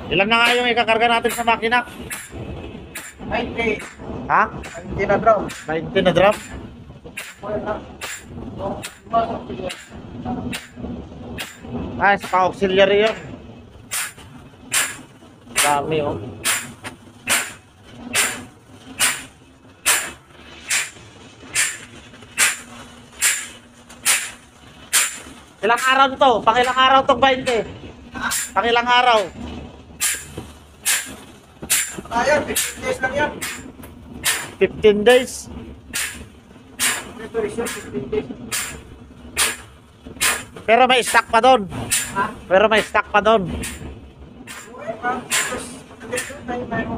Ilan na nga yung ikakarga natin sa makina? 90. Ha? 90 na drum. 90 na drum? Ay, sa pa-auxiliary yun. Dami oh. Ilang araw nito? Pangilang araw itong 20? Pangilang araw? Ayan, 15 days lang yan. 15 days? Preparation, 15 days. Pero may stock pa doon. Ha? Pero may stock pa doon. Okay, ma'am. Tapos, maganda yun, tayo.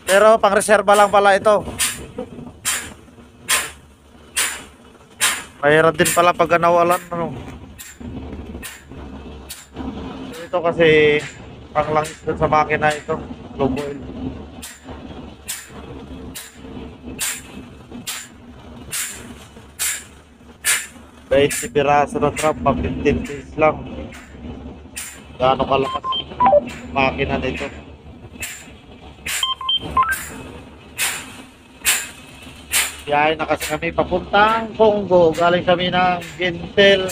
Pero pang-reserva lang pala ito. Mahirap din pala pag nawalan. Ano? Ito kasi panglangis dun sa makina ito. Globe oil. Kahit si piraso na trap, pa 15 days lang. Gaano kalakas makina nito. Biyahe na kasi kami papuntang Congo. Galing kami ng Gintel.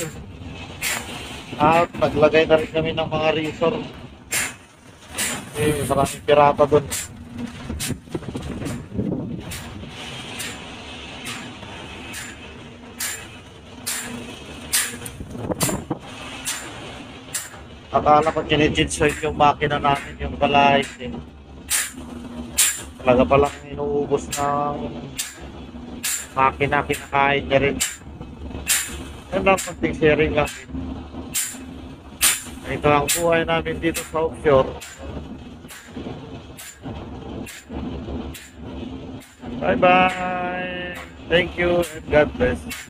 At naglagay na rin kami ng mga resort. Maraming pirata dun. Akala ko kinijinsoy yung makina namin, yung balay. Talaga palang inuubos ng makina, kinakain niya rin. Yan lang, konting sharing lang. Ito ang buhay namin dito sa offshore. Bye bye. Thank you and God bless.